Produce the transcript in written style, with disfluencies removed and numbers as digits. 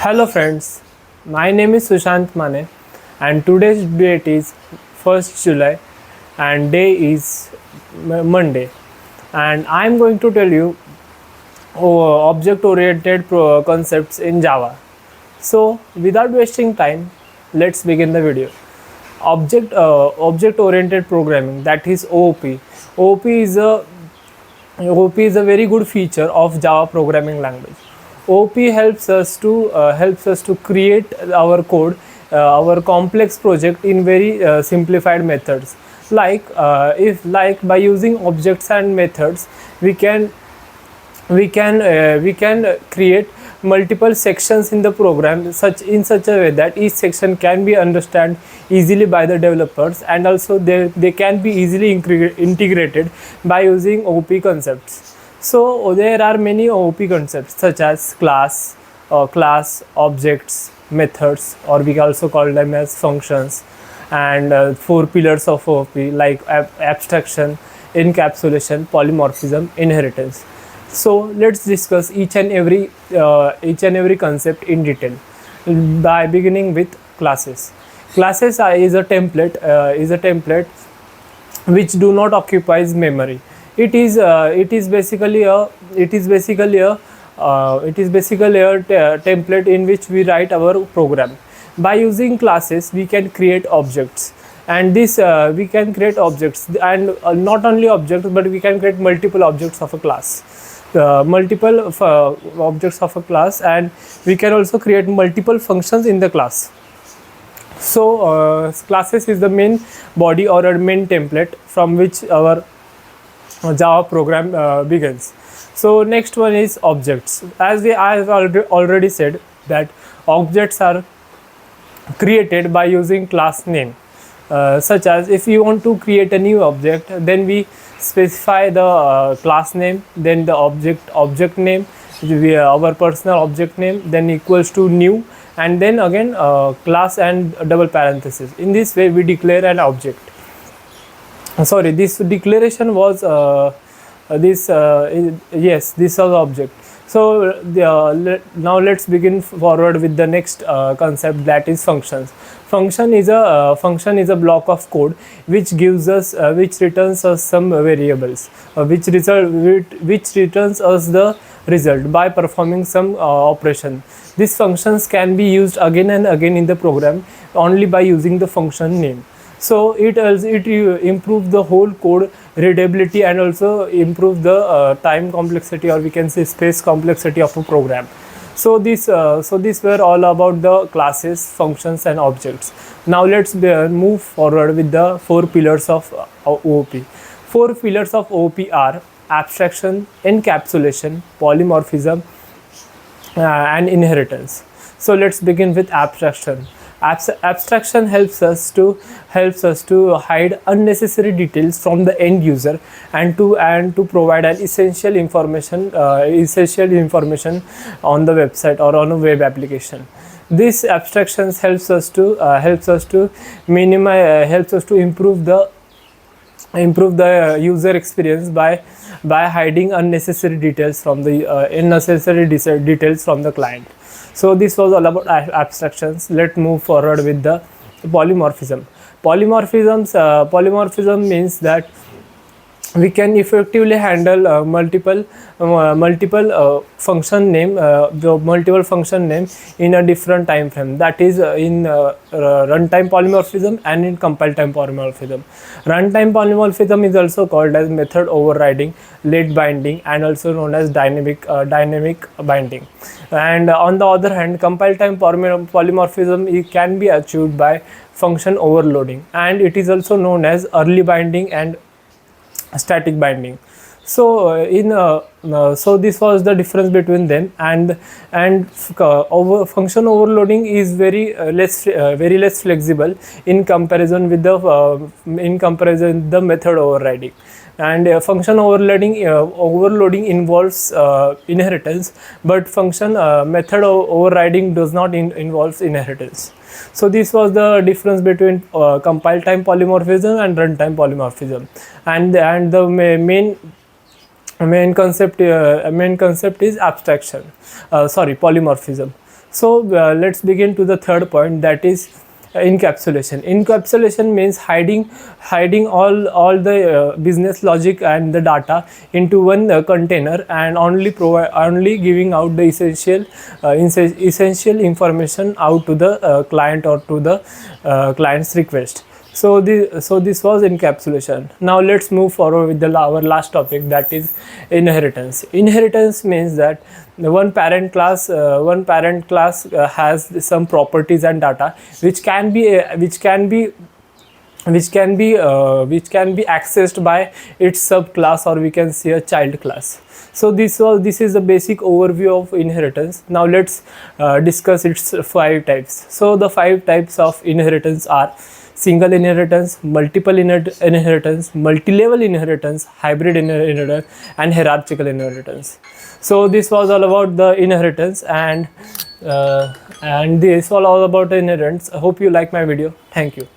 Hello friends, my name is Sushant Mane and today's date is 1st July and day is Monday, and I am going to tell you object oriented concepts in Java. So without wasting time, let's begin the video. Object oriented programming, that is OOP. OOP is a OOP is a very good feature of Java programming language. OOP helps us to create our code, our complex project in very simplified methods. If by using objects and methods, we can create multiple sections in the program such a way that each section can be understood easily by the developers, and also they can be easily integrated by using OOP concepts. So there are many OOP concepts such as class, objects, methods, or we also call them as functions, and four pillars of OOP like abstraction, encapsulation, polymorphism, inheritance. So let's discuss each and every concept in detail by beginning with classes. Classes is a template which do not occupies memory. It is basically a template in which we write our program. By using classes, we can create objects, and this we can create objects, and not only objects, but we can create multiple objects of a class. Objects of a class, and we can also create multiple functions in the class. So classes is the main body or a main template from which our Java program begins. So next one is objects. I have already said that objects are created by using class name, such as if you want to create a new object, then we specify the class name, then the object name, our personal object name, then equals to new, and then again class and double parenthesis. In this way we declare an object. Sorry, this declaration was this was object. So now let's begin forward with the next concept, that is functions. Function is a block of code which returns us some variables, which returns us the result by performing some operation. These functions can be used again and again in the program only by using the function name. So it improves the whole code readability, and also improve the time complexity, or we can say space complexity of a program. So these were all about the classes, functions, and objects. Now let's move forward with the four pillars of OOP. Four pillars of OOP are abstraction, encapsulation, polymorphism, and inheritance. So let's begin with abstraction. Abstraction helps us to hide unnecessary details from the end user, and to provide an essential information on the website or on a web application. This abstractions helps us to improve the user experience by hiding unnecessary details from the details from the client. So this was all about abstractions. Let's move forward with the polymorphism. Polymorphism means that we can effectively handle multiple function name in a different time frame. That is in runtime polymorphism and in compile time polymorphism. Runtime polymorphism is also called as method overriding, late binding, and also known as dynamic binding. And on the other hand, compile time polymorphism can be achieved by function overloading, and it is also known as early binding and static binding. So so this was the difference between them, and function overloading is very less flexible in comparison with the method overriding. And function overloading involves inheritance, but function method overriding does not involves inheritance. So this was the difference between compile time polymorphism and runtime polymorphism, and the main concept is polymorphism. So let's begin to the third point, that is encapsulation. Encapsulation means hiding all the business logic and the data into one container, and only giving out the essential information out to the client or to the client's request. So this was encapsulation. Now let's move forward with our last topic, that is inheritance. Inheritance means that one parent class has some properties and data which can be accessed by its subclass, or we can say a child class. So this is the basic overview of inheritance. Now let's discuss its 5 types. So the 5 types of inheritance are single inheritance, multiple inheritance, multi-level inheritance, hybrid inheritance, and hierarchical inheritance. So this was all about the inheritance, and this was all about inheritance. I hope you like my video. Thank you.